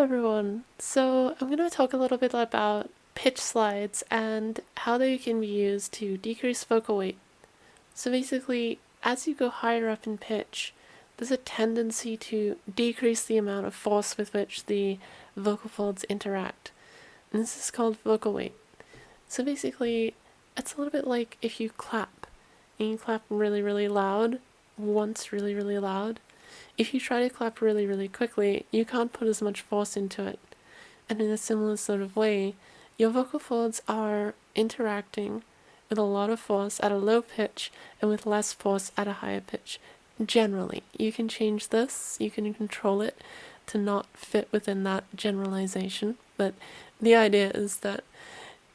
Hello everyone! So I'm going to talk a little bit about pitch slides and how they can be used to decrease vocal weight. So basically, as you go higher up in pitch, there's a tendency to decrease the amount of force with which the vocal folds interact. And this is called vocal weight. So basically, it's a little bit like if you clap, and you clap really, really loud, once really, really loud. If you try to clap really, really quickly, you can't put as much force into it. And in a similar sort of way, your vocal folds are interacting with a lot of force at a low pitch and with less force at a higher pitch. Generally, you can change this, you can control it to not fit within that generalization, but the idea is that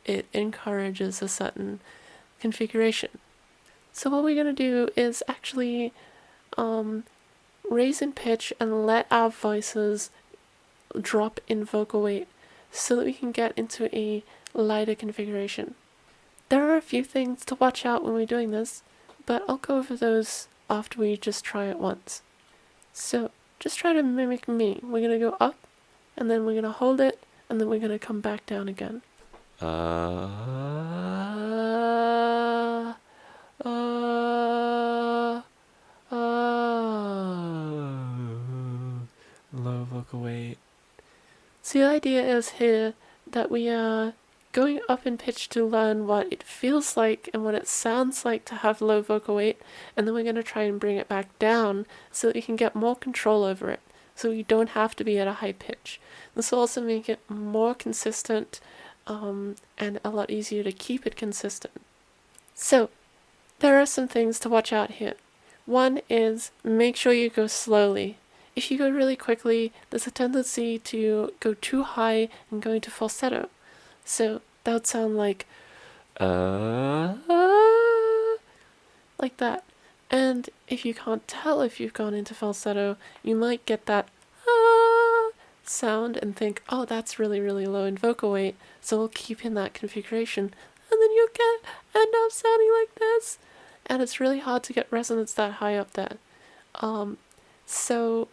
it encourages a certain configuration. So what we're going to do is actually raise in pitch and let our voices drop in vocal weight so that we can get into a lighter configuration. There are a few things to watch out when we're doing this, but I'll go over those after we just try it once. So just try to mimic me. We're going to go up, and then we're going to hold it, and then we're going to come back down again. Low vocal weight. So the idea is here that we are going up in pitch to learn what it feels like and what it sounds like to have low vocal weight, and then we're going to try and bring it back down so that we can get more control over it, so we don't have to be at a high pitch. This will also make it more consistent and a lot easier to keep it consistent. So there are some things to watch out here. One is make sure you go slowly. If you go really quickly, there's a tendency to go too high and go into falsetto. So that would sound like that. And if you can't tell if you've gone into falsetto, you might get that sound and think, oh, that's really, really low in vocal weight, so we'll keep in that configuration. And then you'll end up sounding like this. And it's really hard to get resonance that high up there. So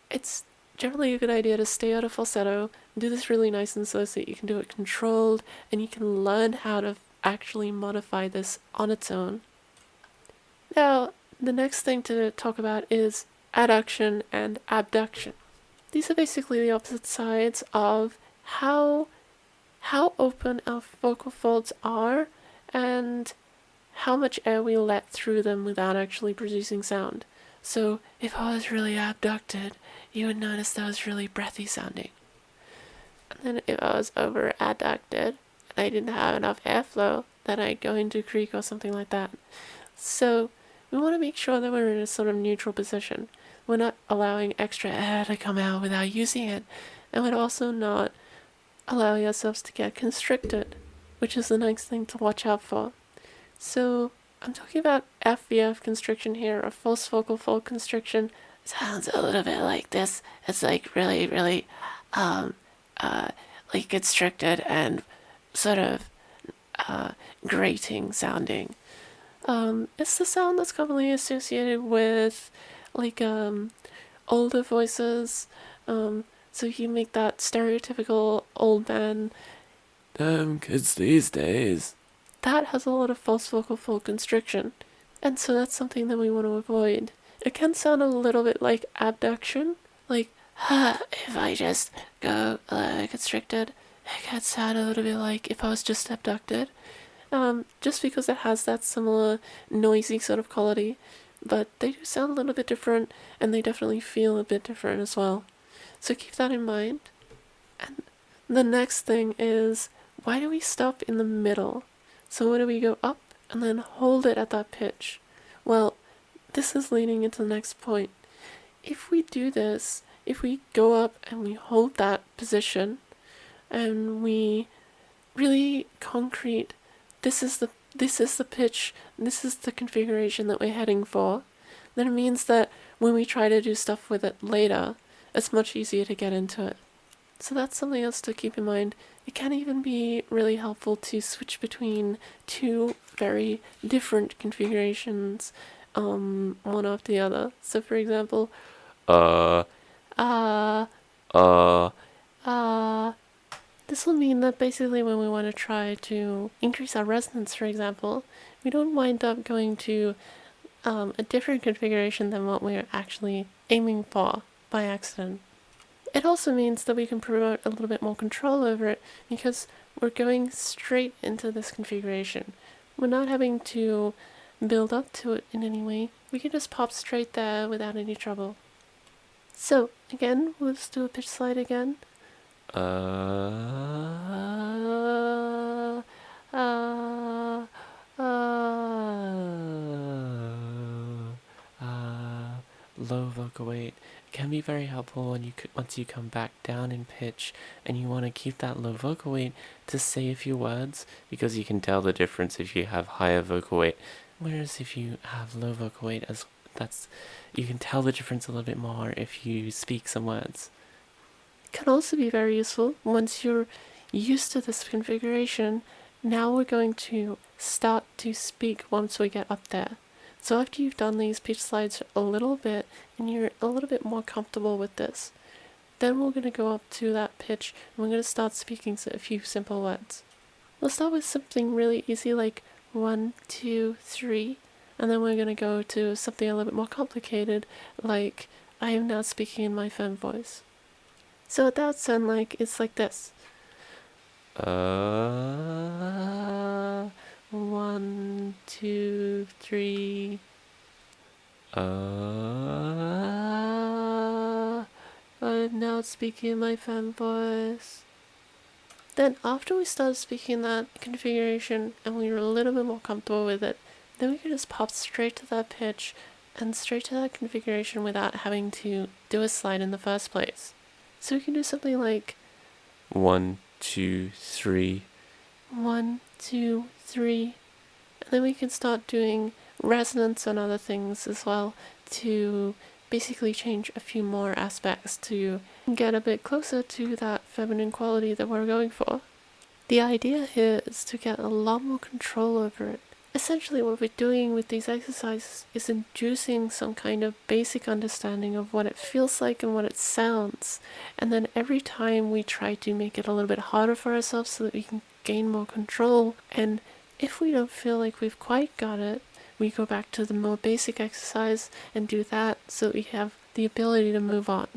it's generally a good idea to stay out of falsetto, do this really nice and slow so that you can do it controlled, and you can learn how to actually modify this on its own. Now, the next thing to talk about is adduction and abduction. These are basically the opposite sides of how open our vocal folds are and how much air we let through them without actually producing sound. So if I was really abducted, you would notice that I was really breathy sounding. And then if I was over adducted and I didn't have enough airflow, then I'd go into creak or something like that. So we want to make sure that we're in a sort of neutral position. We're not allowing extra air to come out without using it, and we're also not allowing ourselves to get constricted, which is the next thing to watch out for. So I'm talking about FVF constriction here, or false vocal fold constriction. It sounds a little bit like this. It's like really, really, like constricted and sort of grating sounding. It's the sound that's commonly associated with like older voices. So you make that stereotypical old man, kids these days. That has a lot of false vocal fold constriction, and so that's something that we want to avoid. It can sound a little bit like abduction, like if I just go constricted. It can sound a little bit like if I was just abducted, just because it has that similar noisy sort of quality, but they do sound a little bit different, and they definitely feel a bit different as well. So keep that in mind. And the next thing is, why do we stop in the middle? So when do we go up and then hold it at that pitch? Well, this is leading into the next point. If we do this, if we go up and we hold that position and we really concrete, this is the pitch, this is the configuration that we're heading for, then it means that when we try to do stuff with it later, it's much easier to get into it. So that's something else to keep in mind. It can even be really helpful to switch between two very different configurations, one after the other. So for example, This will mean that basically when we want to try to increase our resonance, for example, we don't wind up going to a different configuration than what we're actually aiming for by accident. It also means that we can promote a little bit more control over it because we're going straight into this configuration. We're not having to build up to it in any way. We can just pop straight there without any trouble. So, again, let's do a pitch slide again. Low vocal weight can be very helpful when once you come back down in pitch and you want to keep that low vocal weight to say a few words, because you can tell the difference if you have higher vocal weight, whereas if you have low vocal weight, you can tell the difference a little bit more if you speak some words. It can also be very useful once you're used to this configuration. Now we're going to start to speak once we get up there. So after you've done these pitch slides a little bit and you're a little bit more comfortable with this, then we're going to go up to that pitch and we're going to start speaking a few simple words. We'll start with something really easy like 1, 2, 3, and then we're going to go to something a little bit more complicated like I am now speaking in my firm voice. So that would sound like it's like this. 1, 2, 3. I'm now speaking my fan voice. Then after we started speaking that configuration and we were a little bit more comfortable with it, then we could just pop straight to that pitch and straight to that configuration without having to do a slide in the first place. So we can do something like 1, 2, 3. 1, 2, 3. And then we can start doing resonance and other things as well to basically change a few more aspects to get a bit closer to that feminine quality that we're going for. The idea here is to get a lot more control over it. Essentially what we're doing with these exercises is inducing some kind of basic understanding of what it feels like and what it sounds. And then every time we try to make it a little bit harder for ourselves so that we can gain more control. And if we don't feel like we've quite got it, we go back to the more basic exercise and do that so that we have the ability to move on.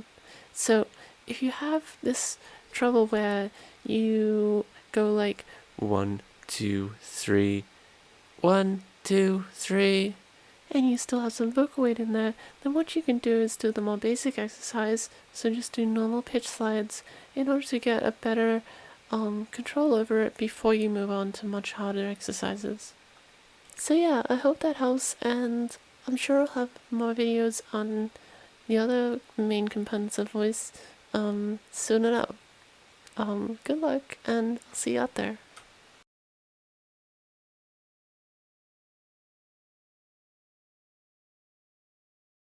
So if you have this trouble where you go like 1, 2, 3, 1, 2, 3, and you still have some vocal weight in there, then what you can do is do the more basic exercise, so just do normal pitch slides in order to get a better control over it before you move on to much harder exercises. So yeah, I hope that helps, and I'm sure I'll have more videos on the other main components of voice soon enough. Good luck, and I'll see you out there.